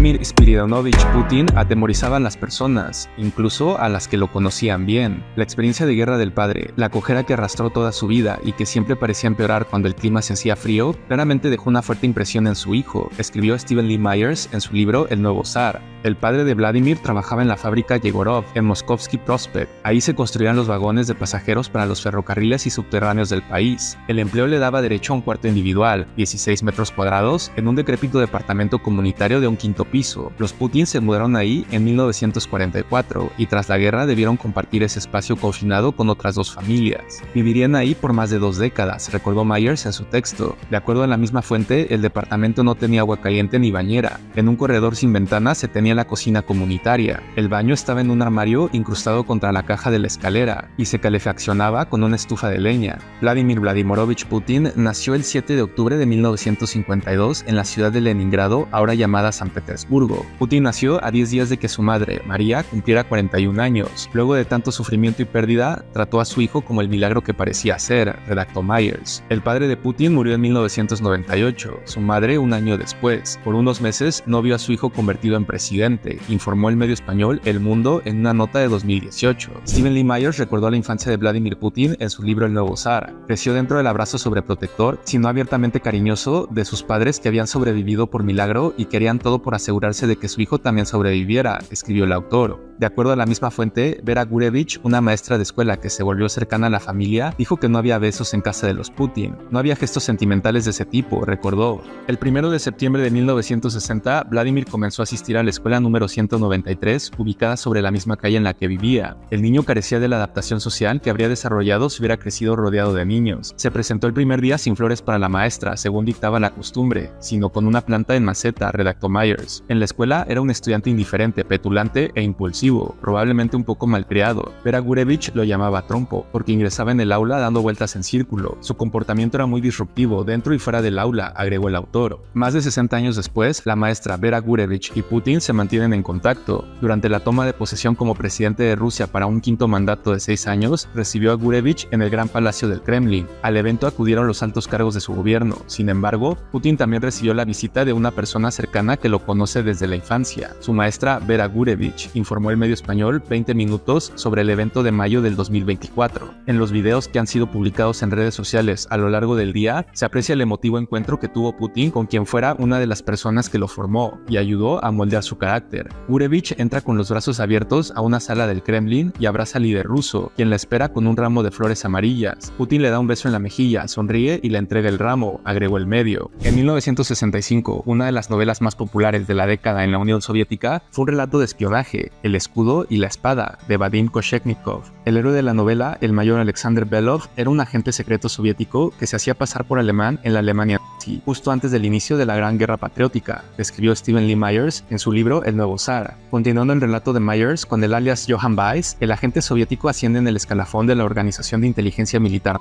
Vladimir Spiridonovich Putin atemorizaba a las personas, incluso a las que lo conocían bien. La experiencia de guerra del padre, la cojera que arrastró toda su vida y que siempre parecía empeorar cuando el clima se hacía frío, claramente dejó una fuerte impresión en su hijo, escribió Stephen Lee Myers en su libro El Nuevo Zar. El padre de Vladimir trabajaba en la fábrica Yegorov, en Moskovsky Prospekt. Ahí se construían los vagones de pasajeros para los ferrocarriles y subterráneos del país. El empleo le daba derecho a un cuarto individual, 16 metros cuadrados, en un decrépito departamento comunitario de un quinto piso. Los Putin se mudaron ahí en 1944 y tras la guerra debieron compartir ese espacio confinado con otras dos familias. Vivirían ahí por más de 2 décadas, recordó Myers en su texto. De acuerdo a la misma fuente, el departamento no tenía agua caliente ni bañera. En un corredor sin ventanas se tenía la cocina comunitaria. El baño estaba en un armario incrustado contra la caja de la escalera y se calefaccionaba con una estufa de leña. Vladimir Vladimirovich Putin nació el 7 de octubre de 1952 en la ciudad de Leningrado, ahora llamada San Petersburgo. Putin nació a 10 días de que su madre, María, cumpliera 41 años. Luego de tanto sufrimiento y pérdida, trató a su hijo como el milagro que parecía ser, redactó Myers. El padre de Putin murió en 1998, su madre un año después. Por unos meses no vio a su hijo convertido en presidente, informó el medio español El Mundo en una nota de 2018. Stephen Lee Myers recordó la infancia de Vladimir Putin en su libro El Nuevo Zar. Creció dentro del abrazo sobreprotector, sino abiertamente cariñoso, de sus padres que habían sobrevivido por milagro y querían todo por asegurarse de que su hijo también sobreviviera, escribió el autor. De acuerdo a la misma fuente, Vera Gurevich, una maestra de escuela que se volvió cercana a la familia, dijo que no había besos en casa de los Putin. No había gestos sentimentales de ese tipo, recordó. El 1 de septiembre de 1960, Vladimir comenzó a asistir a la escuela número 193, ubicada sobre la misma calle en la que vivía. El niño carecía de la adaptación social que habría desarrollado si hubiera crecido rodeado de niños. Se presentó el primer día sin flores para la maestra, según dictaba la costumbre, sino con una planta en maceta, redactó Myers. En la escuela era un estudiante indiferente, petulante e impulsivo, probablemente un poco malcriado. Vera Gurevich lo llamaba trompo, porque ingresaba en el aula dando vueltas en círculo. Su comportamiento era muy disruptivo dentro y fuera del aula, agregó el autor. Más de 60 años después, la maestra Vera Gurevich y Putin se mantienen en contacto. Durante la toma de posesión como presidente de Rusia para un quinto mandato de 6 años, recibió a Gurevich en el Gran Palacio del Kremlin. Al evento acudieron los altos cargos de su gobierno. Sin embargo, Putin también recibió la visita de una persona cercana que lo conoce desde la infancia. Su maestra Vera Gurevich, informó el medio español 20 minutos sobre el evento de mayo del 2024. En los videos que han sido publicados en redes sociales a lo largo del día, se aprecia el emotivo encuentro que tuvo Putin con quien fuera una de las personas que lo formó y ayudó a moldear su carácter. Gurevich entra con los brazos abiertos a una sala del Kremlin y abraza al líder ruso, quien la espera con un ramo de flores amarillas. Putin le da un beso en la mejilla, sonríe y le entrega el ramo, agregó el medio. En 1965, una de las novelas más populares de la década en la Unión Soviética fue un relato de espionaje, El escudo y la espada, de Vadim Koshechnikov. El héroe de la novela, el mayor Alexander Belov, era un agente secreto soviético que se hacía pasar por alemán en la Alemania nazi, justo antes del inicio de la Gran Guerra Patriótica, escribió Stephen Lee Myers en su libro El Nuevo Zar. Continuando el relato de Myers, con el alias Johann Weiss, el agente soviético asciende en el escalafón de la Organización de Inteligencia Militar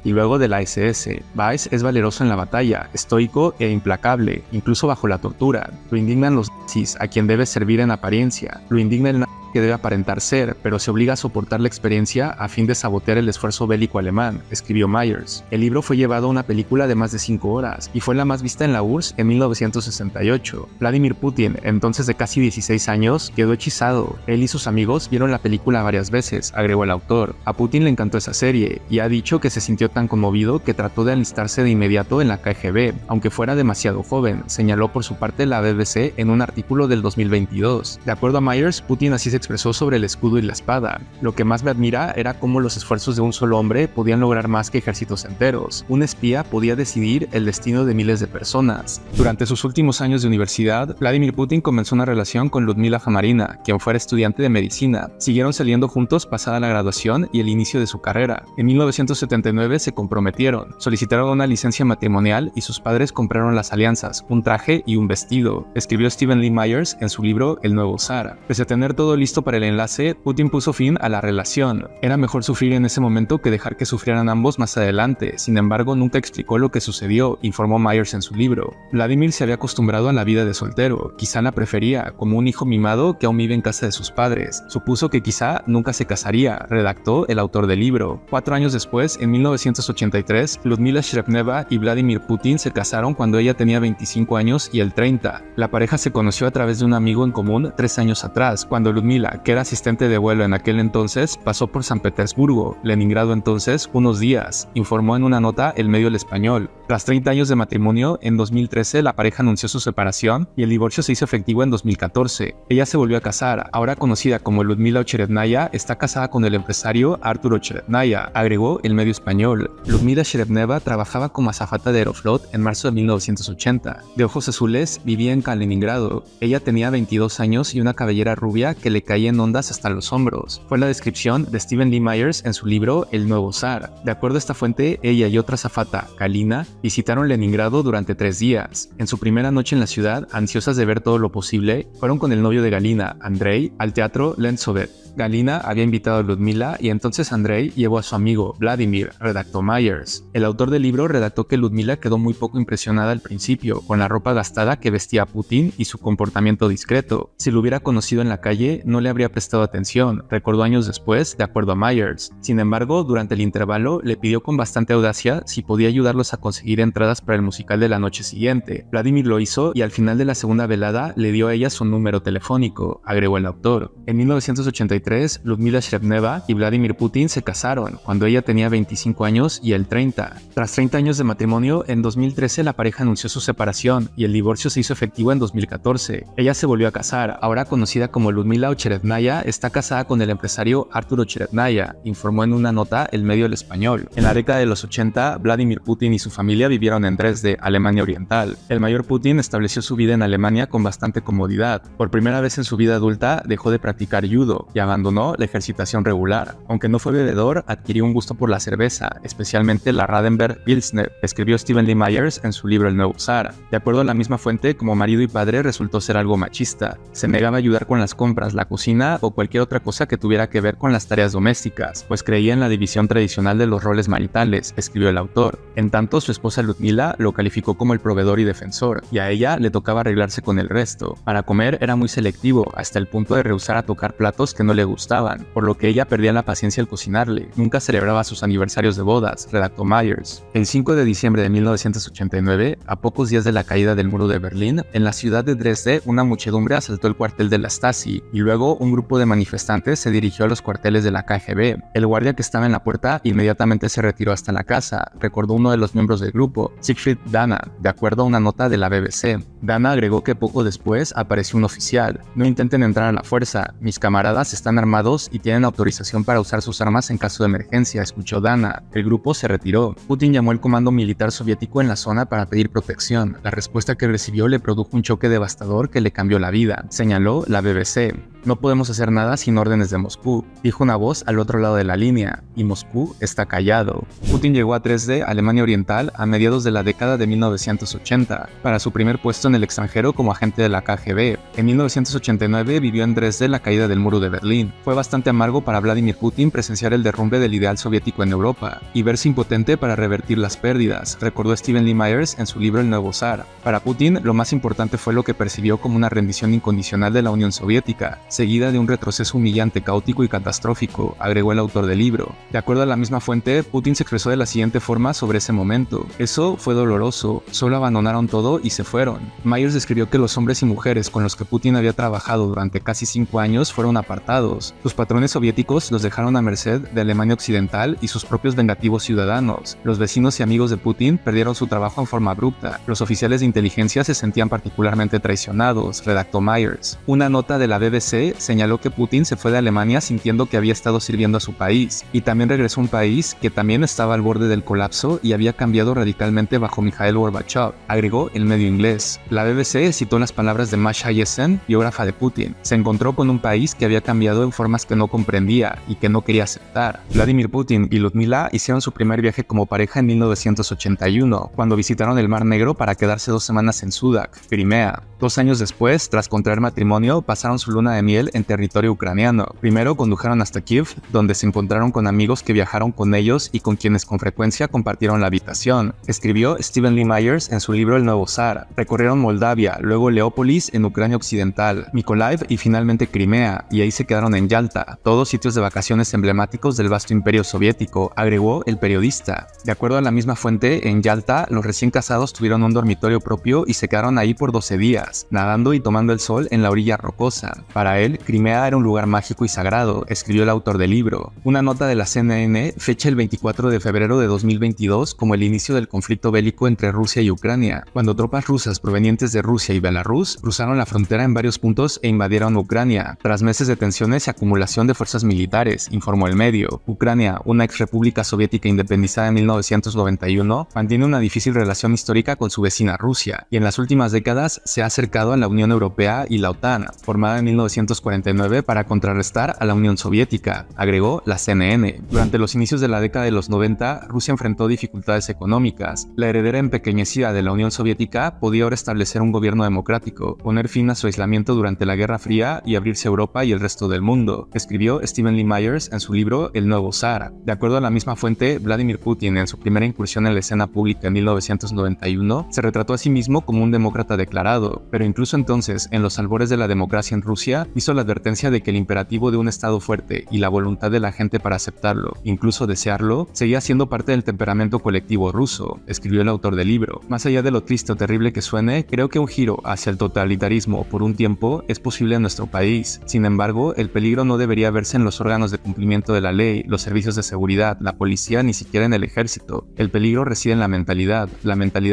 y luego de la SS. Weiss es valeroso en la batalla, estoico e implacable, incluso bajo la tortura. Lo indignan los nazis, a quien debe servir en apariencia. Lo indigna el nazi que debe aparentar ser, pero se obliga a soportar la experiencia a fin de sabotear el esfuerzo bélico alemán, escribió Myers. El libro fue llevado a una película de más de 5 horas y fue la más vista en la URSS en 1968. Vladimir Putin, entonces de casi 16 años, quedó hechizado. Él y sus amigos vieron la película varias veces, agregó el autor. A Putin le encantó esa serie y ha dicho que se sintió tan conmovido que trató de alistarse de inmediato en la KGB, aunque fuera demasiado joven, señaló por su parte la BBC en un artículo del 2022. De acuerdo a Myers, Putin así se expresó sobre el escudo y la espada. Lo que más me admira era cómo los esfuerzos de un solo hombre podían lograr más que ejércitos enteros. Un espía podía decidir el destino de miles de personas. Durante sus últimos años de universidad, Vladimir Putin comenzó una relación con Ludmila Famarina, quien fuera estudiante de medicina. Siguieron saliendo juntos pasada la graduación y el inicio de su carrera. En 1979 se comprometieron, solicitaron una licencia matrimonial y sus padres compraron las alianzas, un traje y un vestido, escribió Stephen Lee Myers en su libro El Nuevo Zar. Pese a tener todo listo listo para el enlace, Putin puso fin a la relación. Era mejor sufrir en ese momento que dejar que sufrieran ambos más adelante. Sin embargo, nunca explicó lo que sucedió, informó Myers en su libro. Vladimir se había acostumbrado a la vida de soltero, quizá la prefería, como un hijo mimado que aún vive en casa de sus padres. Supuso que quizá nunca se casaría, redactó el autor del libro. 4 años después, en 1983, Ludmila Srebneva y Vladimir Putin se casaron cuando ella tenía 25 años y él 30. La pareja se conoció a través de un amigo en común 3 años atrás, cuando Ludmila, que era asistente de vuelo en aquel entonces, pasó por San Petersburgo, Leningrado entonces, unos días, informó en una nota el medio El Español. Tras 30 años de matrimonio, en 2013 la pareja anunció su separación y el divorcio se hizo efectivo en 2014. Ella se volvió a casar, ahora conocida como Ludmila Ocherednaya, está casada con el empresario Artur Ocherednaya, agregó el medio español. Ludmila Srebneva trabajaba como azafata de Aeroflot en marzo de 1980. De ojos azules, vivía en Kaliningrado. Ella tenía 22 años y una cabellera rubia que le caía en ondas hasta los hombros. Fue la descripción de Stephen Lee Myers en su libro El Nuevo Zar. De acuerdo a esta fuente, ella y otra azafata, Galina, visitaron Leningrado durante 3 días. En su primera noche en la ciudad, ansiosas de ver todo lo posible, fueron con el novio de Galina, Andrei, al teatro Lentsovet. Galina había invitado a Ludmila y entonces Andrei llevó a su amigo, Vladimir, redactó Myers. El autor del libro redactó que Ludmila quedó muy poco impresionada al principio, con la ropa gastada que vestía Putin y su comportamiento discreto. Si lo hubiera conocido en la calle, no le habría prestado atención, recordó años después, de acuerdo a Myers. Sin embargo, durante el intervalo, le pidió con bastante audacia si podía ayudarlos a conseguir entradas para el musical de la noche siguiente. Vladimir lo hizo y al final de la segunda velada le dio a ella su número telefónico, agregó el autor. En 1983, Ludmila Srebneva y Vladimir Putin se casaron cuando ella tenía 25 años y él 30. Tras 30 años de matrimonio, en 2013 la pareja anunció su separación y el divorcio se hizo efectivo en 2014. Ella se volvió a casar, ahora conocida como Ludmila Ocherednaya, está casada con el empresario Artur Ocherednaya, informó en una nota el medio El Español. En la década de los 80, Vladimir Putin y su familia vivieron en Dresde, Alemania Oriental. El mayor Putin estableció su vida en Alemania con bastante comodidad. Por primera vez en su vida adulta, dejó de practicar judo y abandonó la ejercitación regular. Aunque no fue bebedor, adquirió un gusto por la cerveza, especialmente la Radenberg Pilsner, escribió Stephen Lee Myers en su libro El Nuevo Zar. De acuerdo a la misma fuente, como marido y padre resultó ser algo machista. Se negaba a ayudar con las compras, la cocina o cualquier otra cosa que tuviera que ver con las tareas domésticas, pues creía en la división tradicional de los roles maritales, escribió el autor. En tanto, su esposa Ludmila lo calificó como el proveedor y defensor, y a ella le tocaba arreglarse con el resto. Para comer era muy selectivo, hasta el punto de rehusar a tocar platos que no le gustaban, por lo que ella perdía la paciencia al cocinarle. Nunca celebraba sus aniversarios de bodas, redactó Myers. El 5 de diciembre de 1989, a pocos días de la caída del muro de Berlín, en la ciudad de Dresde una muchedumbre asaltó el cuartel de la Stasi, y luego un grupo de manifestantes se dirigió a los cuarteles de la KGB. El guardia que estaba en la puerta inmediatamente se retiró hasta la casa, recordó uno de los miembros del grupo, Siegfried Dana, de acuerdo a una nota de la BBC. Dana agregó que poco después apareció un oficial. No intenten entrar a la fuerza, mis camaradas están armados y tienen autorización para usar sus armas en caso de emergencia, escuchó Dana. El grupo se retiró. Putin llamó al comando militar soviético en la zona para pedir protección. La respuesta que recibió le produjo un choque devastador que le cambió la vida, señaló la BBC. No podemos hacer nada sin órdenes de Moscú, dijo una voz al otro lado de la línea, y Moscú está callado. Putin llegó a Dresde, Alemania Oriental, a mediados de la década de 1980, para su primer puesto en el extranjero como agente de la KGB. En 1989 vivió en Dresde la caída del muro de Berlín. Fue bastante amargo para Vladimir Putin presenciar el derrumbe del ideal soviético en Europa y verse impotente para revertir las pérdidas, recordó Stephen Lee Myers en su libro El Nuevo Zar. Para Putin, lo más importante fue lo que percibió como una rendición incondicional de la Unión Soviética, seguida de un retroceso humillante, caótico y catastrófico, agregó el autor del libro. De acuerdo a la misma fuente, Putin se expresó de la siguiente forma sobre ese momento: eso fue doloroso, solo abandonaron todo y se fueron. Myers describió que los hombres y mujeres con los que Putin había trabajado durante casi 5 años fueron apartados. Sus patrones soviéticos los dejaron a merced de Alemania Occidental y sus propios vengativos ciudadanos. Los vecinos y amigos de Putin perdieron su trabajo en forma abrupta. Los oficiales de inteligencia se sentían particularmente traicionados, redactó Myers. Una nota de la BBC señaló que Putin se fue de Alemania sintiendo que había estado sirviendo a su país, y también regresó a un país que también estaba al borde del colapso y había cambiado radicalmente bajo Mikhail Gorbachev, agregó el medio inglés. La BBC citó las palabras de Masha Yesen, biógrafa de Putin. Se encontró con un país que había cambiado en formas que no comprendía y que no quería aceptar. Vladimir Putin y Ludmila hicieron su primer viaje como pareja en 1981, cuando visitaron el Mar Negro para quedarse 2 semanas en Sudak, Crimea. 2 años después, tras contraer matrimonio, pasaron su luna de miel en territorio ucraniano. Primero condujeron hasta Kiev, donde se encontraron con amigos que viajaron con ellos y con quienes con frecuencia compartieron la habitación, escribió Stephen Lee Myers en su libro El Nuevo Zar. Recorrieron Moldavia, luego Leópolis en Ucrania Occidental, Mykolaiv y finalmente Crimea, y ahí se quedaron en Yalta, todos sitios de vacaciones emblemáticos del vasto imperio soviético, agregó el periodista. De acuerdo a la misma fuente, en Yalta los recién casados tuvieron un dormitorio propio y se quedaron ahí por 12 días, nadando y tomando el sol en la orilla rocosa. Para él, Crimea era un lugar mágico y sagrado, escribió el autor del libro. Una nota de la CNN fecha el 24 de febrero de 2022 como el inicio del conflicto bélico entre Rusia y Ucrania, cuando tropas rusas provenientes de Rusia y Belarus cruzaron la frontera en varios puntos e invadieron Ucrania, tras meses de tensiones y acumulación de fuerzas militares, informó el medio. Ucrania, una ex república soviética independizada en 1991, mantiene una difícil relación histórica con su vecina Rusia, y en las últimas décadas se ha acercado a la Unión Europea y la OTAN, formada en 1949 para contrarrestar a la Unión Soviética, agregó la CNN. Durante los inicios de la década de los 90, Rusia enfrentó dificultades económicas. La heredera empequeñecida de la Unión Soviética podía ahora establecer un gobierno democrático, poner fin a su aislamiento durante la Guerra Fría y abrirse a Europa y el resto del mundo, escribió Stephen Lee Myers en su libro El Nuevo Zar. De acuerdo a la misma fuente, Vladimir Putin, en su primera incursión en la escena pública en 1991, se retrató a sí mismo como un demócrata declarado, pero incluso entonces, en los albores de la democracia en Rusia, hizo la advertencia de que el imperativo de un Estado fuerte y la voluntad de la gente para aceptarlo, incluso desearlo, seguía siendo parte del temperamento colectivo ruso, escribió el autor del libro. Más allá de lo triste o terrible que suene, creo que un giro hacia el totalitarismo por un tiempo es posible en nuestro país. Sin embargo, el peligro no debería verse en los órganos de cumplimiento de la ley, los servicios de seguridad, la policía, ni siquiera en el ejército. El peligro reside en la mentalidad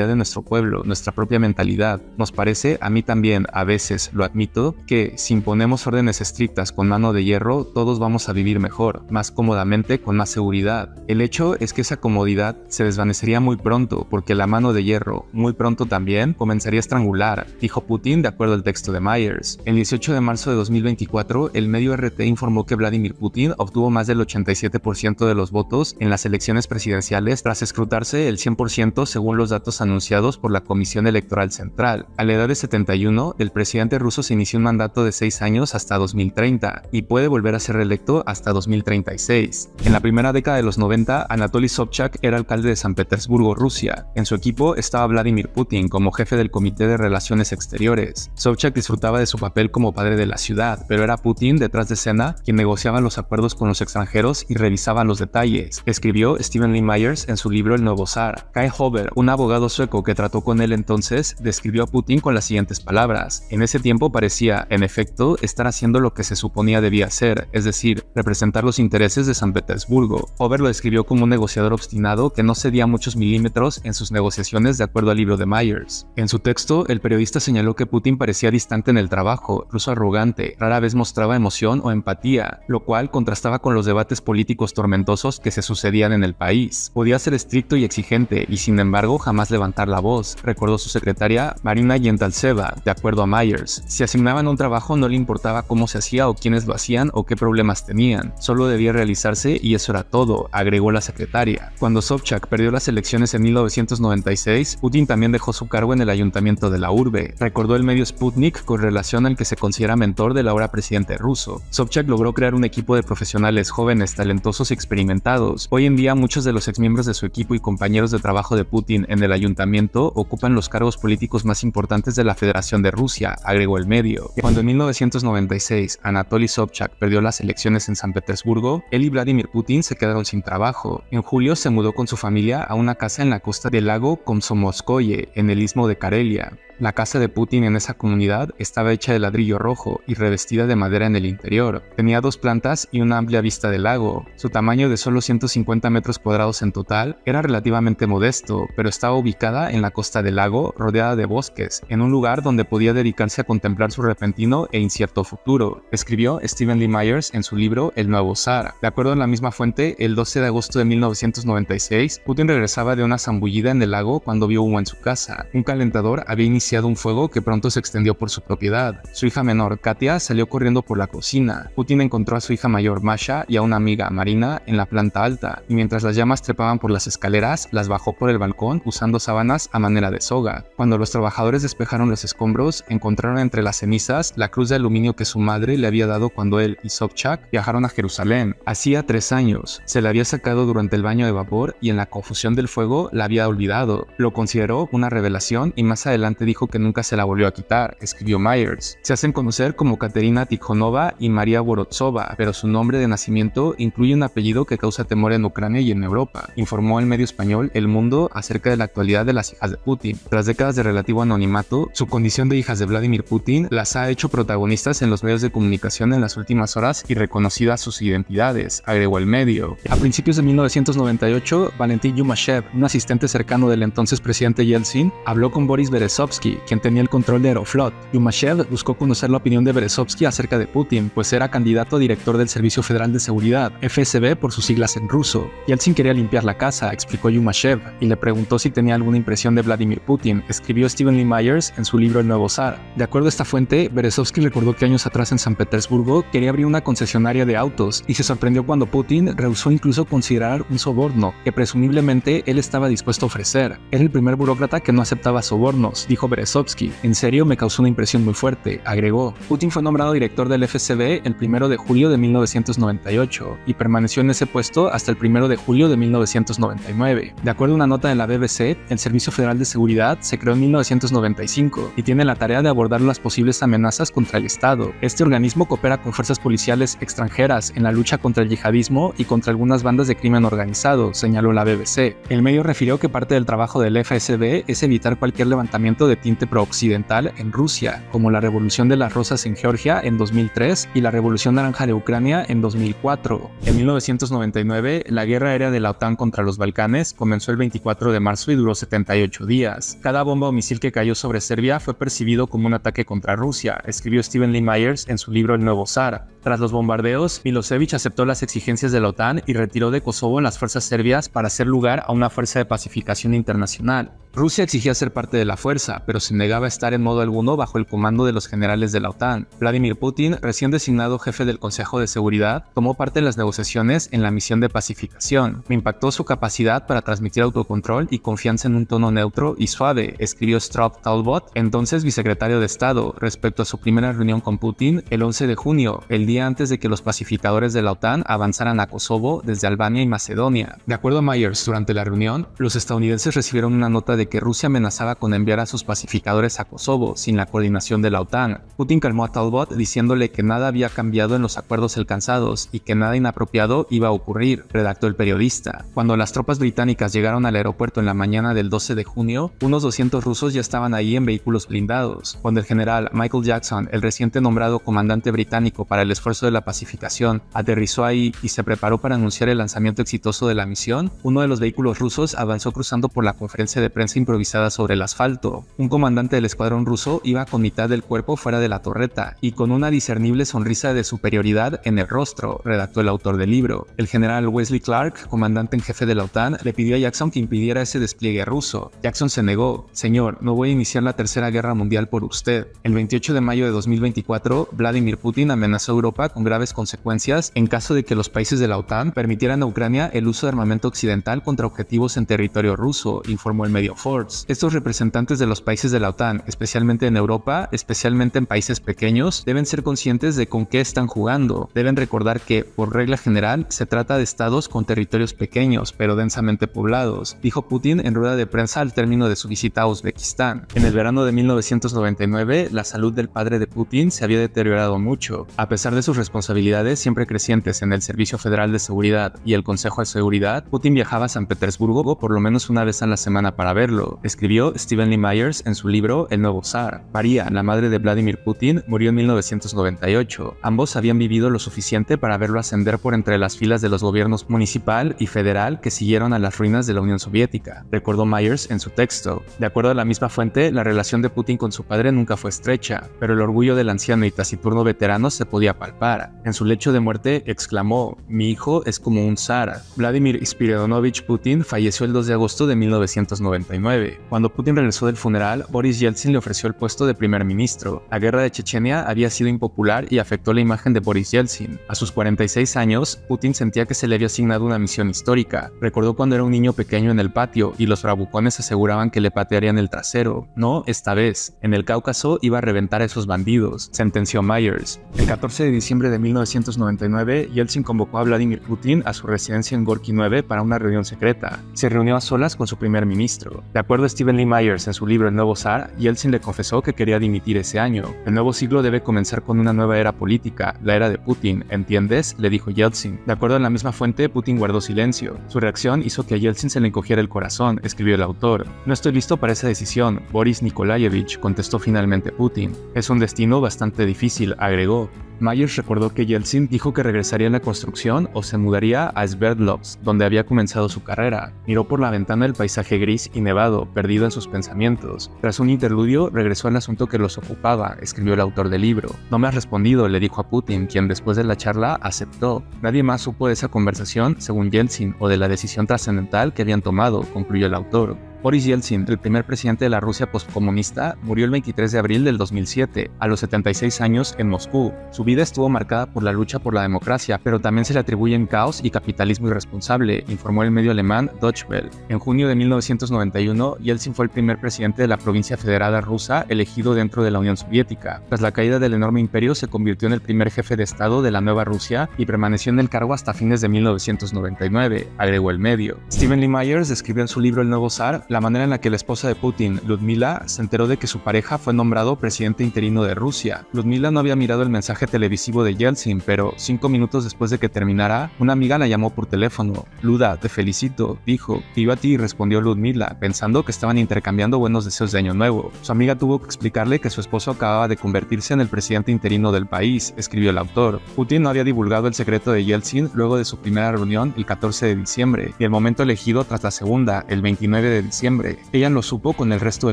de nuestro pueblo, nuestra propia mentalidad. Nos parece, a mí también, a veces, lo admito, que si imponemos órdenes estrictas con mano de hierro, todos vamos a vivir mejor, más cómodamente, con más seguridad. El hecho es que esa comodidad se desvanecería muy pronto, porque la mano de hierro, muy pronto también, comenzaría a estrangular, dijo Putin de acuerdo al texto de Myers. El 18 de marzo de 2024, el medio RT informó que Vladimir Putin obtuvo más del 87% de los votos en las elecciones presidenciales tras escrutarse el 100% según los datos anunciados por la Comisión Electoral Central. A la edad de 71, el presidente ruso se inició un mandato de 6 años hasta 2030 y puede volver a ser reelecto hasta 2036. En la primera década de los 90, Anatoly Sobchak era alcalde de San Petersburgo, Rusia. En su equipo estaba Vladimir Putin como jefe del Comité de Relaciones Exteriores. Sobchak disfrutaba de su papel como padre de la ciudad, pero era Putin detrás de escena quien negociaba los acuerdos con los extranjeros y revisaba los detalles, escribió Stephen Lee Myers en su libro El Nuevo Zar. Kai Hover, un abogado sueco que trató con él entonces, describió a Putin con las siguientes palabras: en ese tiempo parecía, en efecto, estar haciendo lo que se suponía debía hacer, es decir, representar los intereses de San Petersburgo. Hover lo describió como un negociador obstinado que no cedía muchos milímetros en sus negociaciones de acuerdo al libro de Myers. En su texto, el periodista señaló que Putin parecía distante en el trabajo, incluso arrogante, rara vez mostraba emoción o empatía, lo cual contrastaba con los debates políticos tormentosos que se sucedían en el país. Podía ser estricto y exigente y sin embargo jamás levantar la voz, recordó su secretaria Marina Yentaltseva, de acuerdo a Myers. Si asignaban un trabajo no le importaba cómo se hacía o quiénes lo hacían o qué problemas tenían, solo debía realizarse y eso era todo, agregó la secretaria. Cuando Sobchak perdió las elecciones en 1996, Putin también dejó su cargo en el ayuntamiento de la urbe, recordó el medio Sputnik con relación al que se considera mentor del ahora presidente ruso. Sobchak logró crear un equipo de profesionales jóvenes, talentosos y experimentados. Hoy en día muchos de los exmiembros de su equipo y compañeros de trabajo de Putin en el ayuntamiento ocupan los cargos políticos más importantes de la Federación de Rusia, agregó el medio. Cuando en 1996 Anatoly Sobchak perdió las elecciones en San Petersburgo, él y Vladimir Putin se quedaron sin trabajo. En julio se mudó con su familia a una casa en la costa del lago Komsomolskoye, en el istmo de Karelia. La casa de Putin en esa comunidad estaba hecha de ladrillo rojo y revestida de madera en el interior. Tenía 2 plantas y una amplia vista del lago. Su tamaño de solo 150 metros cuadrados en total era relativamente modesto, pero estaba ubicada en la costa del lago, rodeada de bosques, en un lugar donde podía dedicarse a contemplar su repentino e incierto futuro, escribió Stephen Lee Myers en su libro El Nuevo Zar. De acuerdo a la misma fuente, el 12 de agosto de 1996, Putin regresaba de una zambullida en el lago cuando vio humo en su casa. Un calentador había iniciado iniciado un fuego que pronto se extendió por su propiedad. Su hija menor, Katia, salió corriendo por la cocina. Putin encontró a su hija mayor, Masha, y a una amiga, Marina, en la planta alta, y mientras las llamas trepaban por las escaleras, las bajó por el balcón usando sábanas a manera de soga. Cuando los trabajadores despejaron los escombros, encontraron entre las cenizas la cruz de aluminio que su madre le había dado cuando él y Sobchak viajaron a Jerusalén. Hacía 3 años. Se la había sacado durante el baño de vapor y en la confusión del fuego la había olvidado. Lo consideró una revelación y más adelante dijo que nunca se la volvió a quitar, escribió Myers. Se hacen conocer como Katerina Tikhonova y María Vorotsova, pero su nombre de nacimiento incluye un apellido que causa temor en Ucrania y en Europa, informó el medio español El Mundo acerca de la actualidad de las hijas de Putin. Tras décadas de relativo anonimato, su condición de hijas de Vladimir Putin las ha hecho protagonistas en los medios de comunicación en las últimas horas y reconocidas sus identidades, agregó el medio. A principios de 1998, Valentin Yumashev, un asistente cercano del entonces presidente Yeltsin, habló con Boris Berezovsky, quien tenía el control de Aeroflot. Yumashev buscó conocer la opinión de Berezovsky acerca de Putin, pues era candidato a director del Servicio Federal de Seguridad, FSB por sus siglas en ruso. Yeltsin quería limpiar la casa, explicó Yumashev, y le preguntó si tenía alguna impresión de Vladimir Putin, escribió Stephen Lee Myers en su libro El Nuevo Zar. De acuerdo a esta fuente, Berezovsky recordó que años atrás en San Petersburgo quería abrir una concesionaria de autos y se sorprendió cuando Putin rehusó incluso considerar un soborno que presumiblemente él estaba dispuesto a ofrecer. Era el primer burócrata que no aceptaba sobornos, dijo Berezovsky. En serio, me causó una impresión muy fuerte, agregó. Putin fue nombrado director del FSB el 1 de julio de 1998 y permaneció en ese puesto hasta el 1 de julio de 1999. De acuerdo a una nota de la BBC, el Servicio Federal de Seguridad se creó en 1995 y tiene la tarea de abordar las posibles amenazas contra el Estado. Este organismo coopera con fuerzas policiales extranjeras en la lucha contra el yihadismo y contra algunas bandas de crimen organizado, señaló la BBC. El medio refirió que parte del trabajo del FSB es evitar cualquier levantamiento de tinte pro-occidental en Rusia, como la Revolución de las Rosas en Georgia en 2003 y la Revolución Naranja de Ucrania en 2004. En 1999, la guerra aérea de la OTAN contra los Balcanes comenzó el 24 de marzo y duró 78 días. Cada bomba o misil que cayó sobre Serbia fue percibido como un ataque contra Rusia, escribió Stephen Lee Myers en su libro El Nuevo Zar. Tras los bombardeos, Milosevic aceptó las exigencias de la OTAN y retiró de Kosovo las fuerzas serbias para hacer lugar a una fuerza de pacificación internacional. Rusia exigía ser parte de la fuerza, pero se negaba a estar en modo alguno bajo el comando de los generales de la OTAN. Vladimir Putin, recién designado jefe del Consejo de Seguridad, tomó parte en las negociaciones en la misión de pacificación. Me impactó su capacidad para transmitir autocontrol y confianza en un tono neutro y suave, escribió Stroop Talbot, entonces vicesecretario de Estado, respecto a su primera reunión con Putin el 11 de junio, el día antes de que los pacificadores de la OTAN avanzaran a Kosovo desde Albania y Macedonia. De acuerdo a Myers, durante la reunión, los estadounidenses recibieron una nota de que Rusia amenazaba con enviar a sus pacificadores a Kosovo sin la coordinación de la OTAN. Putin calmó a Talbot diciéndole que nada había cambiado en los acuerdos alcanzados y que nada inapropiado iba a ocurrir, redactó el periodista. Cuando las tropas británicas llegaron al aeropuerto en la mañana del 12 de junio, unos 200 rusos ya estaban ahí en vehículos blindados. Cuando el general Michael Jackson, el reciente nombrado comandante británico para el esfuerzo de la pacificación, aterrizó ahí y se preparó para anunciar el lanzamiento exitoso de la misión, uno de los vehículos rusos avanzó cruzando por la conferencia de prensa improvisada sobre el asfalto. Un comandante del escuadrón ruso iba con mitad del cuerpo fuera de la torreta y con una discernible sonrisa de superioridad en el rostro, redactó el autor del libro. El general Wesley Clark, comandante en jefe de la OTAN, le pidió a Jackson que impidiera ese despliegue ruso. Jackson se negó. Señor, no voy a iniciar la tercera guerra mundial por usted. El 28 de mayo de 2024, Vladimir Putin amenazó a Europa con graves consecuencias en caso de que los países de la OTAN permitieran a Ucrania el uso de armamento occidental contra objetivos en territorio ruso, informó el medio Forbes. Estos representantes de los países de la OTAN, especialmente en Europa, especialmente en países pequeños, deben ser conscientes de con qué están jugando. Deben recordar que, por regla general, se trata de estados con territorios pequeños, pero densamente poblados, dijo Putin en rueda de prensa al término de su visita a Uzbekistán. En el verano de 1999, la salud del padre de Putin se había deteriorado mucho. A pesar de sus responsabilidades siempre crecientes en el Servicio Federal de Seguridad y el Consejo de Seguridad, Putin viajaba a San Petersburgo por lo menos una vez a la semana para verlo, escribió Stephen Lee Myers en su libro El Nuevo Zar. María, la madre de Vladimir Putin, murió en 1998. Ambos habían vivido lo suficiente para verlo ascender por entre las filas de los gobiernos municipal y federal que siguieron a las ruinas de la Unión Soviética, recordó Myers en su texto. De acuerdo a la misma fuente, la relación de Putin con su padre nunca fue estrecha, pero el orgullo del anciano y taciturno veterano se podía palpar. En su lecho de muerte exclamó: "Mi hijo es como un zar". Vladimir Spiridonovich Putin falleció el 2 de agosto de 1998. 1999. Cuando Putin regresó del funeral, Boris Yeltsin le ofreció el puesto de primer ministro. La guerra de Chechenia había sido impopular y afectó la imagen de Boris Yeltsin. A sus 46 años, Putin sentía que se le había asignado una misión histórica. Recordó cuando era un niño pequeño en el patio y los bravucones aseguraban que le patearían el trasero. No, esta vez. En el Cáucaso iba a reventar a esos bandidos, sentenció Myers. El 14 de diciembre de 1999, Yeltsin convocó a Vladimir Putin a su residencia en Gorky 9 para una reunión secreta. Se reunió a solas con su primer ministro. De acuerdo a Stephen Lee Myers en su libro El Nuevo Zar, Yeltsin le confesó que quería dimitir ese año. El nuevo siglo debe comenzar con una nueva era política, la era de Putin, ¿entiendes?, le dijo Yeltsin. De acuerdo a la misma fuente, Putin guardó silencio. Su reacción hizo que a Yeltsin se le encogiera el corazón, escribió el autor. No estoy listo para esa decisión, Boris Nikolayevich, contestó finalmente Putin. Es un destino bastante difícil, agregó. Myers recordó que Yeltsin dijo que regresaría a la construcción o se mudaría a Sverdlovsk, donde había comenzado su carrera. Miró por la ventana el paisaje gris y nevado, perdido en sus pensamientos. Tras un interludio, regresó al asunto que los ocupaba, escribió el autor del libro. No me has respondido, le dijo a Putin, quien después de la charla aceptó. Nadie más supo de esa conversación, según Yeltsin, o de la decisión trascendental que habían tomado, concluyó el autor. Boris Yeltsin, el primer presidente de la Rusia postcomunista, murió el 23 de abril del 2007, a los 76 años en Moscú. Su vida estuvo marcada por la lucha por la democracia, pero también se le atribuyen caos y capitalismo irresponsable, informó el medio alemán Deutsche Welle. En junio de 1991, Yeltsin fue el primer presidente de la provincia federada rusa elegido dentro de la Unión Soviética. Tras la caída del enorme imperio, se convirtió en el primer jefe de Estado de la nueva Rusia y permaneció en el cargo hasta fines de 1999, agregó el medio. Stephen Lee Myers describió en su libro El Nuevo Zar la manera en la que la esposa de Putin, Ludmila, se enteró de que su pareja fue nombrado presidente interino de Rusia. Ludmila no había mirado el mensaje televisivo de Yeltsin, pero 5 minutos después de que terminara, una amiga la llamó por teléfono. Luda, te felicito, dijo. Viva a ti, respondió Ludmila, pensando que estaban intercambiando buenos deseos de año nuevo. Su amiga tuvo que explicarle que su esposo acababa de convertirse en el presidente interino del país, escribió el autor. Putin no había divulgado el secreto de Yeltsin luego de su primera reunión el 14 de diciembre, y el momento elegido tras la segunda, el 29 de diciembre. Ella lo supo con el resto de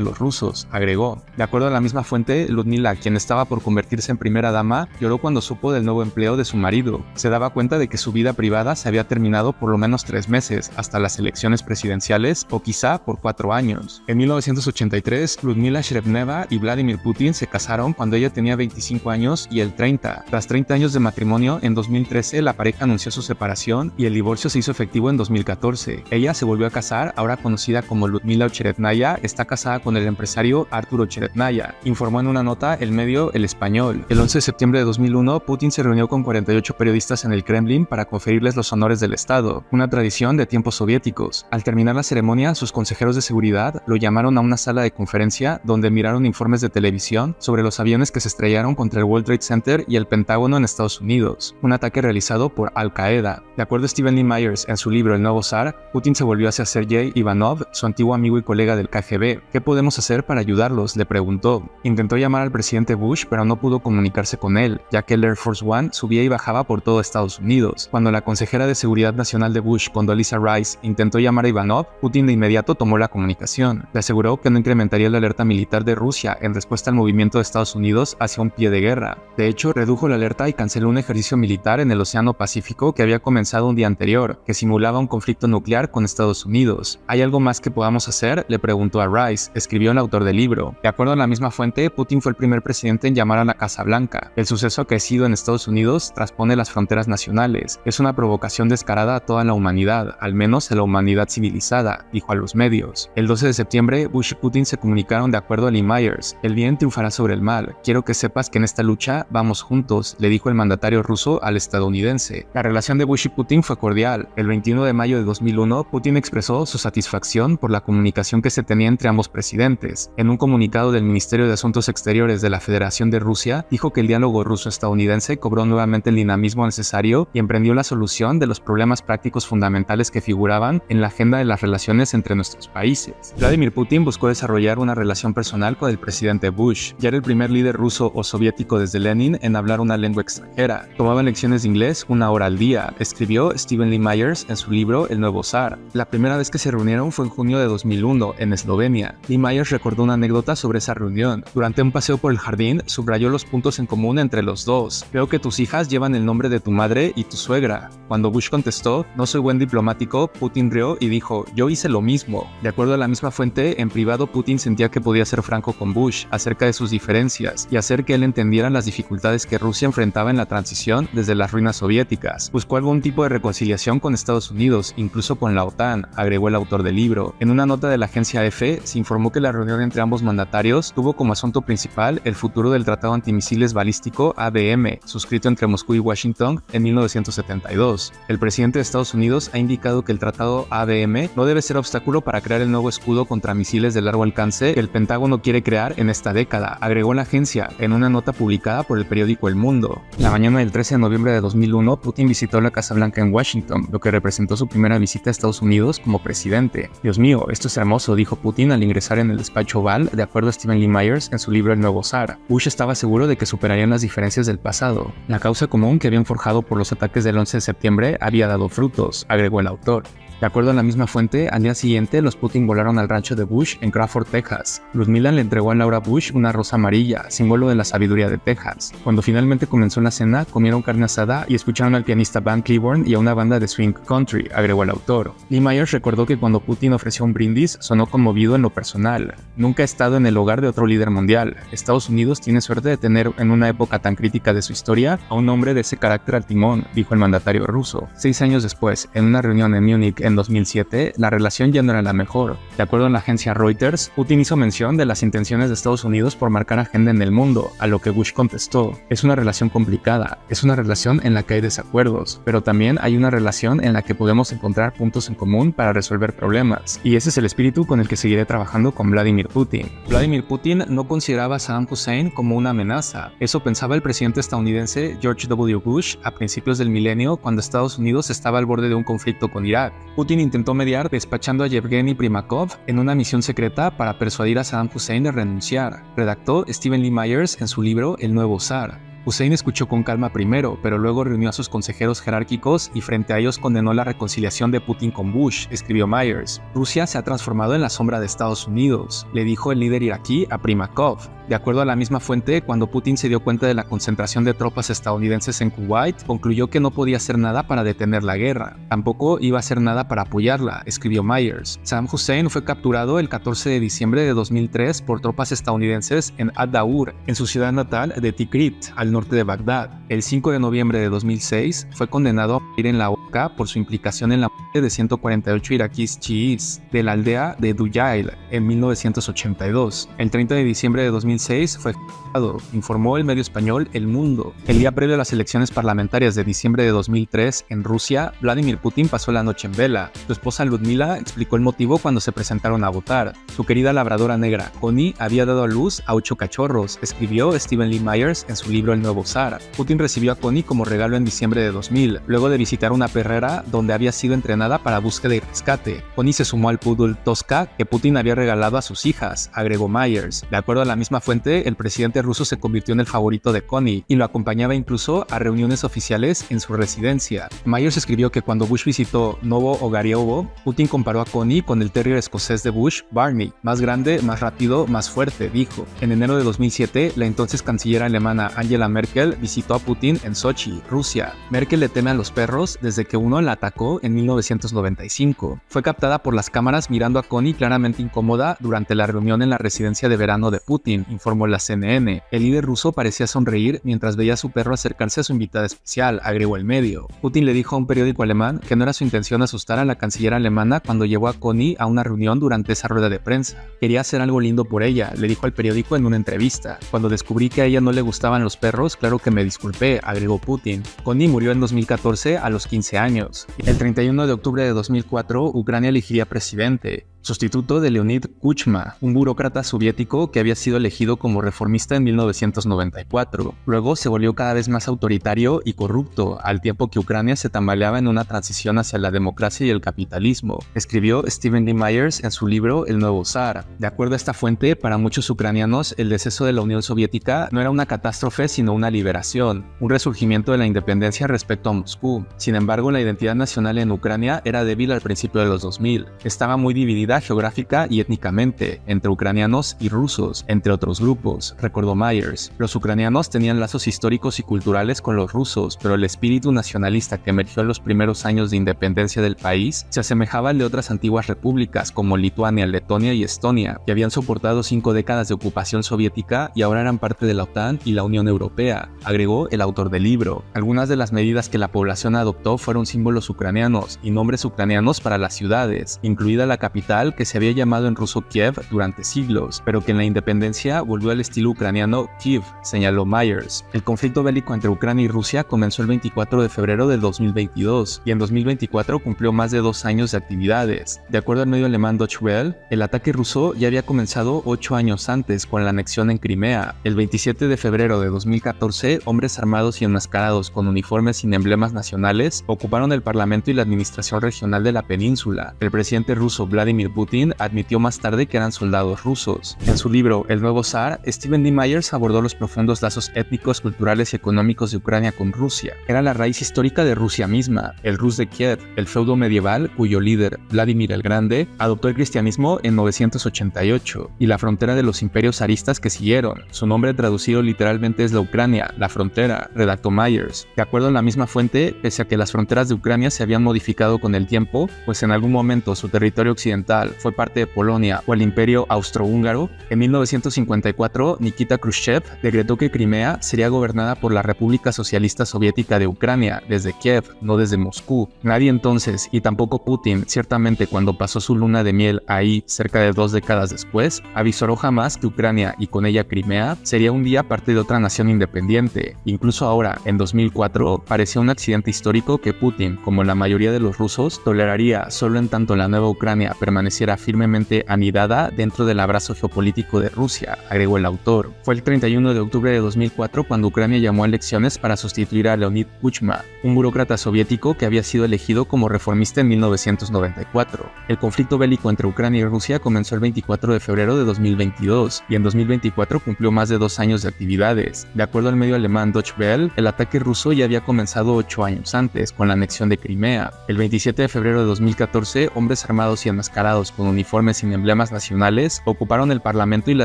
los rusos, agregó. De acuerdo a la misma fuente, Ludmila, quien estaba por convertirse en primera dama, lloró cuando supo del nuevo empleo de su marido. Se daba cuenta de que su vida privada se había terminado por lo menos 3 meses, hasta las elecciones presidenciales, o quizá por 4 años. En 1983, Ludmila Shrevneva y Vladimir Putin se casaron cuando ella tenía 25 años y él 30. Tras 30 años de matrimonio, en 2013 la pareja anunció su separación y el divorcio se hizo efectivo en 2014. Ella se volvió a casar, ahora conocida como Ludmila Ocheretnaya, está casada con el empresario Artur Ocheretnaya, informó en una nota el medio El Español. El 11 de septiembre de 2001, Putin se reunió con 48 periodistas en el Kremlin para conferirles los honores del Estado, una tradición de tiempos soviéticos. Al terminar la ceremonia, sus consejeros de seguridad lo llamaron a una sala de conferencia donde miraron informes de televisión sobre los aviones que se estrellaron contra el World Trade Center y el Pentágono en Estados Unidos, un ataque realizado por Al-Qaeda. De acuerdo a Stephen Lee Myers en su libro El Nuevo Zar, Putin se volvió hacia Sergei Ivanov, su antiguo amigo y colega del KGB. ¿Qué podemos hacer para ayudarlos?, le preguntó. Intentó llamar al presidente Bush, pero no pudo comunicarse con él, ya que el Air Force One subía y bajaba por todo Estados Unidos. Cuando la consejera de Seguridad Nacional de Bush, Condoleezza Rice, intentó llamar a Ivanov, Putin de inmediato tomó la comunicación. Le aseguró que no incrementaría la alerta militar de Rusia en respuesta al movimiento de Estados Unidos hacia un pie de guerra. De hecho, redujo la alerta y canceló un ejercicio militar en el Océano Pacífico que había comenzado un día anterior, que simulaba un conflicto nuclear con Estados Unidos. ¿Hay algo más que podamos hacer?, le preguntó a Rice, escribió el autor del libro. De acuerdo a la misma fuente, Putin fue el primer presidente en llamar a la Casa Blanca. El suceso acaecido en Estados Unidos traspone las fronteras nacionales. Es una provocación descarada a toda la humanidad, al menos a la humanidad civilizada, dijo a los medios. El 12 de septiembre, Bush y Putin se comunicaron de acuerdo a Lee Myers. El bien triunfará sobre el mal. Quiero que sepas que en esta lucha vamos juntos, le dijo el mandatario ruso al estadounidense. La relación de Bush y Putin fue cordial. El 21 de mayo de 2001, Putin expresó su satisfacción por la comunicación que se tenía entre ambos presidentes. En un comunicado del Ministerio de Asuntos Exteriores de la Federación de Rusia, dijo que el diálogo ruso-estadounidense cobró nuevamente el dinamismo necesario y emprendió la solución de los problemas prácticos fundamentales que figuraban en la agenda de las relaciones entre nuestros países. Vladimir Putin buscó desarrollar una relación personal con el presidente Bush. Ya era el primer líder ruso o soviético desde Lenin en hablar una lengua extranjera. Tomaba lecciones de inglés 1 hora al día, escribió Stephen Lee Myers en su libro El Nuevo Zar. La primera vez que se reunieron fue en junio de 2001, en Eslovenia. Lee Myers recordó una anécdota sobre esa reunión. Durante un paseo por el jardín, subrayó los puntos en común entre los dos. Veo que tus hijas llevan el nombre de tu madre y tu suegra. Cuando Bush contestó, no soy buen diplomático, Putin rió y dijo, yo hice lo mismo. De acuerdo a la misma fuente, en privado Putin sentía que podía ser franco con Bush acerca de sus diferencias y hacer que él entendiera las dificultades que Rusia enfrentaba en la transición desde las ruinas soviéticas. Buscó algún tipo de reconciliación con Estados Unidos, incluso con la OTAN, agregó el autor del libro. En una nota de la agencia EFE, se informó que la reunión entre ambos mandatarios tuvo como asunto principal el futuro del Tratado Antimisiles Balístico ABM, suscrito entre Moscú y Washington en 1972. El presidente de Estados Unidos ha indicado que el Tratado ABM no debe ser obstáculo para crear el nuevo escudo contra misiles de largo alcance que el Pentágono quiere crear en esta década, agregó la agencia en una nota publicada por el periódico El Mundo. La mañana del 13 de noviembre de 2001, Putin visitó la Casa Blanca en Washington, lo que representó su primera visita a Estados Unidos como presidente. Dios mío, esto es hermoso, dijo Putin al ingresar en el despacho oval, de acuerdo a Stephen Lee Myers en su libro El Nuevo Zar. Bush estaba seguro de que superarían las diferencias del pasado. La causa común que habían forjado por los ataques del 11 de septiembre había dado frutos, agregó el autor. De acuerdo a la misma fuente, al día siguiente los Putin volaron al rancho de Bush en Crawford, Texas. Luzmila le entregó a Laura Bush una rosa amarilla, símbolo de la sabiduría de Texas. Cuando finalmente comenzó la cena, comieron carne asada y escucharon al pianista Van Cliburn y a una banda de swing country, agregó el autor. Lee Myers recordó que cuando Putin ofreció un brindis, sonó conmovido en lo personal. Nunca he estado en el hogar de otro líder mundial. Estados Unidos tiene suerte de tener en una época tan crítica de su historia a un hombre de ese carácter al timón, dijo el mandatario ruso. 6 años después, en una reunión en Múnich en 2007, la relación ya no era la mejor. De acuerdo a la agencia Reuters, Putin hizo mención de las intenciones de Estados Unidos por marcar agenda en el mundo, a lo que Bush contestó, es una relación complicada, es una relación en la que hay desacuerdos, pero también hay una relación en la que podemos encontrar puntos en común para resolver problemas, y ese es el espíritu con el que seguiré trabajando con Vladimir Putin. Vladimir Putin no consideraba a Saddam Hussein como una amenaza, eso pensaba el presidente estadounidense George W. Bush a principios del milenio cuando Estados Unidos estaba al borde de un conflicto con Irak. Putin intentó mediar despachando a Yevgeny Primakov en una misión secreta para persuadir a Saddam Hussein de renunciar, redactó Stephen Lee Myers en su libro El Nuevo Zar. Hussein escuchó con calma primero, pero luego reunió a sus consejeros jerárquicos y frente a ellos condenó la reconciliación de Putin con Bush, escribió Myers. Rusia se ha transformado en la sombra de Estados Unidos, le dijo el líder iraquí a Primakov. De acuerdo a la misma fuente, cuando Putin se dio cuenta de la concentración de tropas estadounidenses en Kuwait, concluyó que no podía hacer nada para detener la guerra. Tampoco iba a hacer nada para apoyarla, escribió Myers. Saddam Hussein fue capturado el 14 de diciembre de 2003 por tropas estadounidenses en Ad-Daur, en su ciudad natal de Tikrit, al norte de Bagdad. El 5 de noviembre de 2006 fue condenado a morir en la horca por su implicación en la muerte de 148 iraquíes chiíes de la aldea de Dujail en 1982. El 30 de diciembre de 2006 fue ejecutado, informó el medio español El Mundo. El día previo a las elecciones parlamentarias de diciembre de 2003 en Rusia, Vladimir Putin pasó la noche en vela. Su esposa Ludmila explicó el motivo cuando se presentaron a votar. Su querida labradora negra, Connie, había dado a luz a 8 cachorros, escribió Stephen Lee Myers en su libro El Nuevo Zar. Putin recibió a Connie como regalo en diciembre de 2000, luego de visitar una perrera donde había sido entrenada para búsqueda y rescate. Connie se sumó al poodle Tosca que Putin había regalado a sus hijas, agregó Myers. De acuerdo a la misma fuente, el presidente ruso se convirtió en el favorito de Connie y lo acompañaba incluso a reuniones oficiales en su residencia. Myers escribió que cuando Bush visitó Novo Ogariovo, Putin comparó a Connie con el terrier escocés de Bush, Barney, más grande, más rápido, más fuerte, dijo. En enero de 2007, la entonces canciller alemana Angela Merkel visitó a Putin en Sochi, Rusia. Merkel le teme a los perros desde que uno la atacó en 1995. Fue captada por las cámaras mirando a Connie claramente incómoda durante la reunión en la residencia de verano de Putin, informó la CNN. El líder ruso parecía sonreír mientras veía a su perro acercarse a su invitada especial, agregó el medio. Putin le dijo a un periódico alemán que no era su intención asustar a la canciller alemana cuando llevó a Connie a una reunión durante esa rueda de prensa. Quería hacer algo lindo por ella, le dijo al periódico en una entrevista. Cuando descubrí que a ella no le gustaban los perros, claro que me disculpé, agregó Putin. Connie murió en 2014 a los 15 años. El 31 de octubre de 2004, Ucrania elegiría presidente. Sustituto de Leonid Kuchma, un burócrata soviético que había sido elegido como reformista en 1994. Luego se volvió cada vez más autoritario y corrupto, al tiempo que Ucrania se tambaleaba en una transición hacia la democracia y el capitalismo, escribió Stephen Lee Myers en su libro El Nuevo Zar. De acuerdo a esta fuente, para muchos ucranianos, el deceso de la Unión Soviética no era una catástrofe sino una liberación, un resurgimiento de la independencia respecto a Moscú. Sin embargo, la identidad nacional en Ucrania era débil al principio de los 2000. Estaba muy dividida dividida geográfica y étnicamente, entre ucranianos y rusos, entre otros grupos, recordó Myers. Los ucranianos tenían lazos históricos y culturales con los rusos, pero el espíritu nacionalista que emergió en los primeros años de independencia del país se asemejaba al de otras antiguas repúblicas como Lituania, Letonia y Estonia, que habían soportado 5 décadas de ocupación soviética y ahora eran parte de la OTAN y la Unión Europea, agregó el autor del libro. Algunas de las medidas que la población adoptó fueron símbolos ucranianos y nombres ucranianos para las ciudades, incluida la capital que se había llamado en ruso Kiev durante siglos, pero que en la independencia volvió al estilo ucraniano Kiev, señaló Myers. El conflicto bélico entre Ucrania y Rusia comenzó el 24 de febrero del 2022 y en 2024 cumplió más de 2 años de actividades. De acuerdo al medio alemán Deutsche Welle, el ataque ruso ya había comenzado 8 años antes con la anexión en Crimea. El 27 de febrero de 2014, hombres armados y enmascarados con uniformes sin emblemas nacionales ocuparon el parlamento y la administración regional de la península. El presidente ruso Vladimir Putin admitió más tarde que eran soldados rusos. En su libro El nuevo zar, Stephen D. Myers abordó los profundos lazos étnicos, culturales y económicos de Ucrania con Rusia. Era la raíz histórica de Rusia misma, el Rus de Kiev, el feudo medieval cuyo líder, Vladimir el Grande, adoptó el cristianismo en 988, y la frontera de los imperios zaristas que siguieron. Su nombre traducido literalmente es la Ucrania, la frontera, redactó Myers. De acuerdo a la misma fuente, pese a que las fronteras de Ucrania se habían modificado con el tiempo, pues en algún momento su territorio occidental fue parte de Polonia o el imperio austrohúngaro, en 1954 Nikita Khrushchev decretó que Crimea sería gobernada por la República Socialista Soviética de Ucrania desde Kiev, no desde Moscú. Nadie entonces, y tampoco Putin, ciertamente cuando pasó su luna de miel ahí cerca de 2 décadas después, avisoró jamás que Ucrania y con ella Crimea sería un día parte de otra nación independiente. Incluso ahora, en 2004, parecía un accidente histórico que Putin, como la mayoría de los rusos, toleraría solo en tanto la nueva Ucrania permaneciera firmemente anidada dentro del abrazo geopolítico de Rusia, agregó el autor. Fue el 31 de octubre de 2004 cuando Ucrania llamó a elecciones para sustituir a Leonid Kuchma, un burócrata soviético que había sido elegido como reformista en 1994. El conflicto bélico entre Ucrania y Rusia comenzó el 24 de febrero de 2022 y en 2024 cumplió más de 2 años de actividades. De acuerdo al medio alemán Deutsche Welle, el ataque ruso ya había comenzado 8 años antes, con la anexión de Crimea. El 27 de febrero de 2014, hombres armados y enmascarados con uniformes sin emblemas nacionales ocuparon el parlamento y la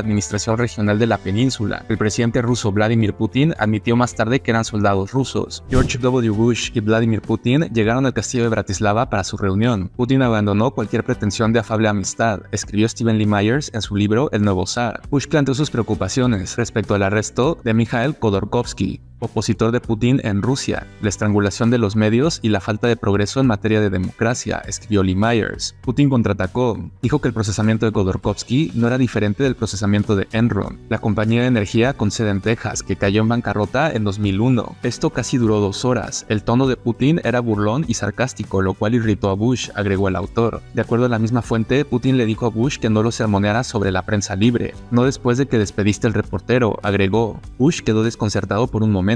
administración regional de la península. El presidente ruso Vladimir Putin admitió más tarde que eran soldados rusos. George W. Bush y Vladimir Putin llegaron al castillo de Bratislava para su reunión. Putin abandonó cualquier pretensión de afable amistad, escribió Stephen Lee Myers en su libro El nuevo zar. Bush planteó sus preocupaciones respecto al arresto de Mikhail Khodorkovsky, opositor de Putin en Rusia, la estrangulación de los medios y la falta de progreso en materia de democracia, escribió Lee Myers. Putin contraatacó. Dijo que el procesamiento de Khodorkovsky no era diferente del procesamiento de Enron, la compañía de energía con sede en Texas, que cayó en bancarrota en 2001. Esto casi duró 2 horas. El tono de Putin era burlón y sarcástico, lo cual irritó a Bush, agregó el autor. De acuerdo a la misma fuente, Putin le dijo a Bush que no lo sermoneara sobre la prensa libre. No después de que despediste al reportero, agregó. Bush quedó desconcertado por un momento.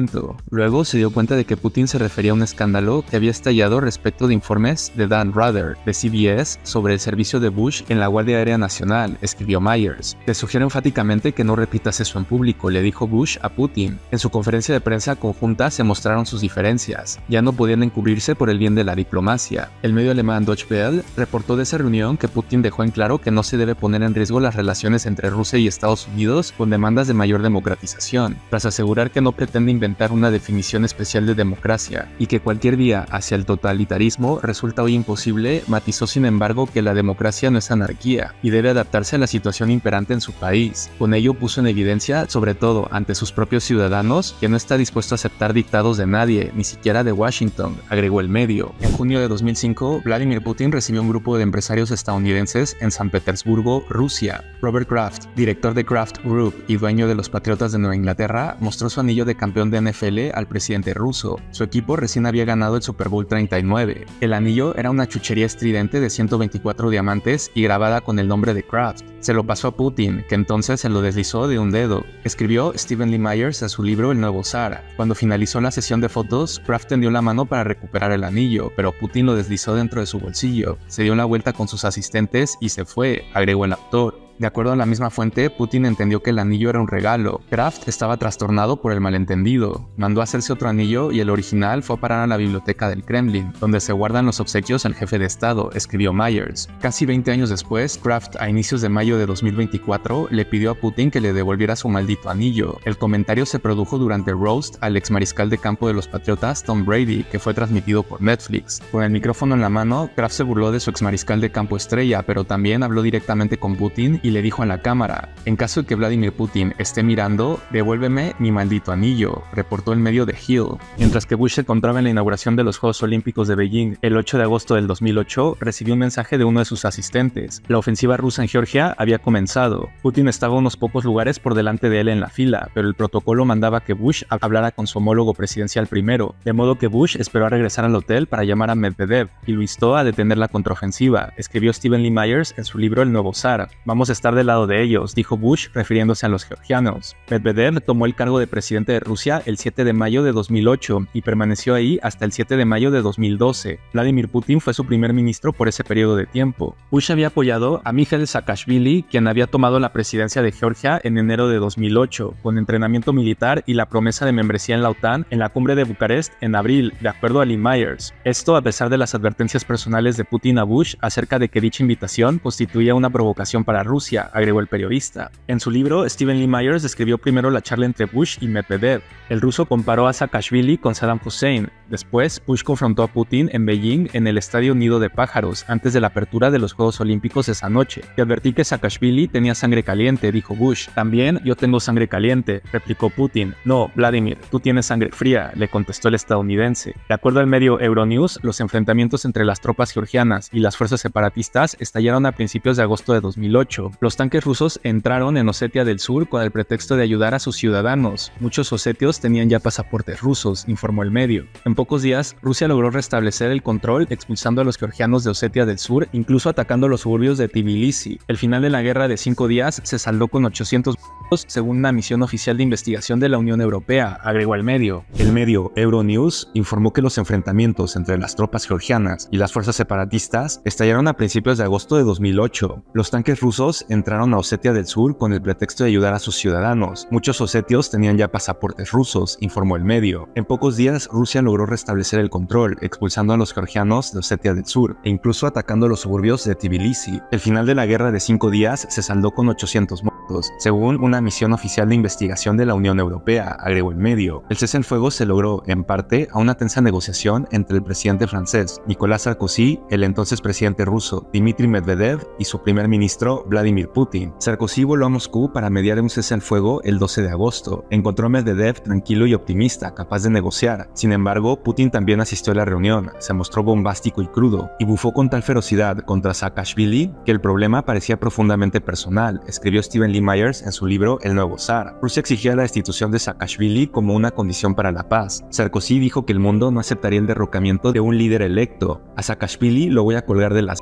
Luego se dio cuenta de que Putin se refería a un escándalo que había estallado respecto de informes de Dan Rather, de CBS, sobre el servicio de Bush en la Guardia Aérea Nacional, escribió Myers. Te sugiero enfáticamente que no repitas eso en público, le dijo Bush a Putin. En su conferencia de prensa conjunta se mostraron sus diferencias. Ya no podían encubrirse por el bien de la diplomacia. El medio alemán Deutsche Welle reportó de esa reunión que Putin dejó en claro que no se debe poner en riesgo las relaciones entre Rusia y Estados Unidos con demandas de mayor democratización, tras asegurar que no pretende inventar una definición especial de democracia y que cualquier vía hacia el totalitarismo resulta hoy imposible. Matizó sin embargo que la democracia no es anarquía y debe adaptarse a la situación imperante en su país. Con ello puso en evidencia, sobre todo ante sus propios ciudadanos, que no está dispuesto a aceptar dictados de nadie, ni siquiera de Washington, agregó el medio. En junio de 2005, Vladimir Putin recibió un grupo de empresarios estadounidenses en San Petersburgo, Rusia. Robert Kraft, director de Kraft Group y dueño de los Patriotas de Nueva Inglaterra, mostró su anillo de campeón de NFL al presidente ruso. Su equipo recién había ganado el Super Bowl 39. El anillo era una chuchería estridente de 124 diamantes y grabada con el nombre de Kraft. Se lo pasó a Putin, que entonces se lo deslizó de un dedo. Escribió Stephen Lee Myers en su libro El Nuevo Zar. Cuando finalizó la sesión de fotos, Kraft tendió la mano para recuperar el anillo, pero Putin lo deslizó dentro de su bolsillo. Se dio una vuelta con sus asistentes y se fue, agregó el autor. De acuerdo a la misma fuente, Putin entendió que el anillo era un regalo. Kraft estaba trastornado por el malentendido. Mandó a hacerse otro anillo y el original fue a parar a la biblioteca del Kremlin, donde se guardan los obsequios al jefe de Estado, escribió Myers. Casi 20 años después, Kraft, a inicios de mayo de 2024, le pidió a Putin que le devolviera su maldito anillo. El comentario se produjo durante Roast al ex mariscal de campo de los Patriotas, Tom Brady, que fue transmitido por Netflix. Con el micrófono en la mano, Kraft se burló de su ex mariscal de campo estrella, pero también habló directamente con Putin y le dijo en la cámara: en caso de que Vladimir Putin esté mirando, devuélveme mi maldito anillo, reportó el medio de Hill. Mientras que Bush se encontraba en la inauguración de los Juegos Olímpicos de Beijing el 8 de agosto del 2008, recibió un mensaje de uno de sus asistentes. La ofensiva rusa en Georgia había comenzado. Putin estaba unos pocos lugares por delante de él en la fila, pero el protocolo mandaba que Bush hablara con su homólogo presidencial primero, de modo que Bush esperó a regresar al hotel para llamar a Medvedev y lo instó a detener la contraofensiva, escribió Stephen Lee Myers en su libro El Nuevo Zar. Vamos a estar del lado de ellos, dijo Bush refiriéndose a los georgianos. Medvedev tomó el cargo de presidente de Rusia el 7 de mayo de 2008 y permaneció ahí hasta el 7 de mayo de 2012. Vladimir Putin fue su primer ministro por ese periodo de tiempo. Bush había apoyado a Mikhail Saakashvili, quien había tomado la presidencia de Georgia en enero de 2008, con entrenamiento militar y la promesa de membresía en la OTAN en la cumbre de Bucarest en abril, de acuerdo a Lee Myers. Esto a pesar de las advertencias personales de Putin a Bush acerca de que dicha invitación constituía una provocación para Rusia, agregó el periodista. En su libro, Stephen Lee Myers describió primero la charla entre Bush y Medvedev. El ruso comparó a Saakashvili con Saddam Hussein. Después, Bush confrontó a Putin en Beijing en el Estadio Nido de Pájaros, antes de la apertura de los Juegos Olímpicos esa noche. Te advertí que Saakashvili tenía sangre caliente, dijo Bush. También yo tengo sangre caliente, replicó Putin. No, Vladimir, tú tienes sangre fría, le contestó el estadounidense. De acuerdo al medio Euronews, los enfrentamientos entre las tropas georgianas y las fuerzas separatistas estallaron a principios de agosto de 2008. Los tanques rusos entraron en Osetia del Sur con el pretexto de ayudar a sus ciudadanos. Muchos osetios tenían ya pasaportes rusos, informó el medio. En pocos días, Rusia logró restablecer el control expulsando a los georgianos de Osetia del Sur, incluso atacando los suburbios de Tbilisi. El final de la guerra de 5 días se saldó con 800 muertos, según una misión oficial de investigación de la Unión Europea, agregó el medio. El medio Euronews informó que los enfrentamientos entre las tropas georgianas y las fuerzas separatistas estallaron a principios de agosto de 2008. Los tanques rusos entraron a Osetia del Sur con el pretexto de ayudar a sus ciudadanos. Muchos osetios tenían ya pasaportes rusos, informó el medio. En pocos días, Rusia logró restablecer el control, expulsando a los georgianos de Osetia del Sur e incluso atacando los suburbios de Tbilisi. El final de la guerra de 5 días se saldó con 800 muertos, según una misión oficial de investigación de la Unión Europea, agregó el medio. El cese al fuego se logró, en parte, a una tensa negociación entre el presidente francés, Nicolas Sarkozy, el entonces presidente ruso, Dmitry Medvedev, y su primer ministro, Vladimir Putin. Sarkozy voló a Moscú para mediar un cese al fuego el 12 de agosto. Encontró a Medvedev tranquilo y optimista, capaz de negociar. Sin embargo, Putin también asistió a la reunión, se mostró bombástico y crudo, y bufó con tal ferocidad contra Saakashvili que el problema parecía profundamente personal, escribió Stephen Lee Myers en su libro El Nuevo Zar. Rusia exigía la destitución de Saakashvili como una condición para la paz. Sarkozy dijo que el mundo no aceptaría el derrocamiento de un líder electo. A Saakashvili lo voy a colgar de las...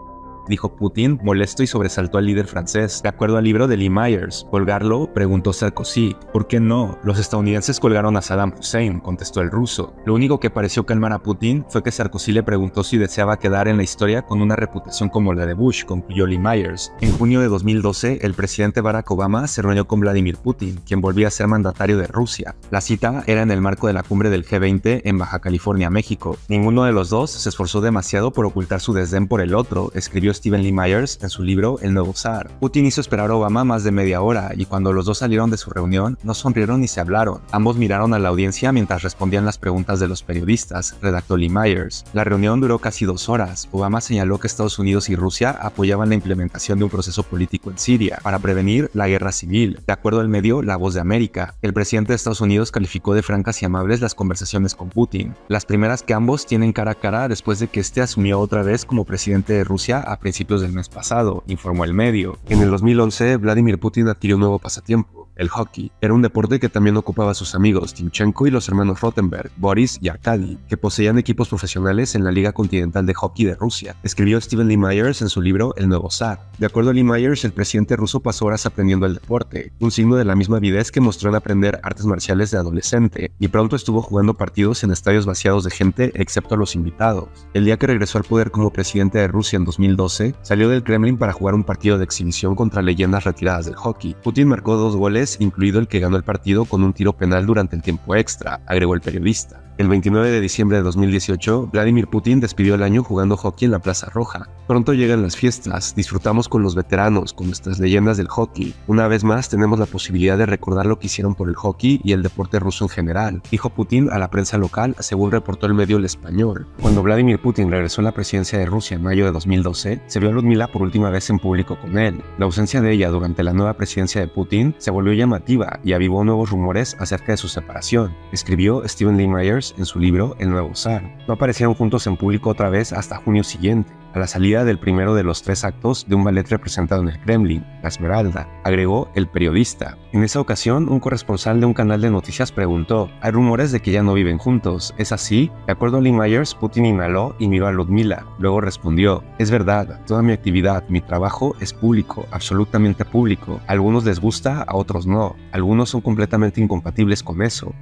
dijo Putin, molesto, y sobresaltó al líder francés. De acuerdo al libro de Lee Myers, ¿colgarlo?, preguntó Sarkozy. ¿Por qué no? Los estadounidenses colgaron a Saddam Hussein, contestó el ruso. Lo único que pareció calmar a Putin fue que Sarkozy le preguntó si deseaba quedar en la historia con una reputación como la de Bush, concluyó Lee Myers. En junio de 2012, el presidente Barack Obama se reunió con Vladimir Putin, quien volvía a ser mandatario de Rusia. La cita era en el marco de la cumbre del G20 en Baja California, México. Ninguno de los dos se esforzó demasiado por ocultar su desdén por el otro, escribió Stephen Lee Myers en su libro El Nuevo Zar. Putin hizo esperar a Obama más de media hora y cuando los dos salieron de su reunión no sonrieron ni se hablaron. Ambos miraron a la audiencia mientras respondían las preguntas de los periodistas, redactó Lee Myers. La reunión duró casi 2 horas. Obama señaló que Estados Unidos y Rusia apoyaban la implementación de un proceso político en Siria para prevenir la guerra civil. De acuerdo al medio La Voz de América, el presidente de Estados Unidos calificó de francas y amables las conversaciones con Putin, las primeras que ambos tienen cara a cara después de que este asumió otra vez como presidente de Rusia a principios del mes pasado, informó el medio. En el 2011, Vladimir Putin adquirió un nuevo pasatiempo, El hockey era un deporte que también ocupaba a sus amigos Timchenko y los hermanos Rothenberg, Boris y Arkady, que poseían equipos profesionales en la Liga Continental de Hockey de Rusia, escribió Steven Lee Myers en su libro El Nuevo Zar. De acuerdo a Lee Myers, el presidente ruso pasó horas aprendiendo el deporte, un signo de la misma avidez que mostró en aprender artes marciales de adolescente, y pronto estuvo jugando partidos en estadios vaciados de gente excepto a los invitados. El día que regresó al poder como presidente de Rusia en 2012, salió del Kremlin para jugar un partido de exhibición contra leyendas retiradas del hockey. Putin marcó 2 goles, incluido el que ganó el partido con un tiro penal durante el tiempo extra, agregó el periodista. El 29 de diciembre de 2018, Vladimir Putin despidió el año jugando hockey en la Plaza Roja. Pronto llegan las fiestas, disfrutamos con los veteranos, con nuestras leyendas del hockey. Una vez más tenemos la posibilidad de recordar lo que hicieron por el hockey y el deporte ruso en general, dijo Putin a la prensa local, según reportó el medio El Español. Cuando Vladimir Putin regresó a la presidencia de Rusia en mayo de 2012, se vio a Ludmila por última vez en público con él. La ausencia de ella durante la nueva presidencia de Putin se volvió llamativa y avivó nuevos rumores acerca de su separación, escribió Steven Lee Myers en su libro El Nuevo Zar. No aparecieron juntos en público otra vez hasta junio siguiente, a la salida del primero de los 3 actos de un ballet representado en el Kremlin, La Esmeralda, agregó el periodista. En esa ocasión, un corresponsal de un canal de noticias preguntó: hay rumores de que ya no viven juntos, ¿es así? De acuerdo a Lee Myers, Putin inhaló y miró a Ludmila. Luego respondió: es verdad, toda mi actividad, mi trabajo es público, absolutamente público. A algunos les gusta, a otros no. Algunos son completamente incompatibles con eso.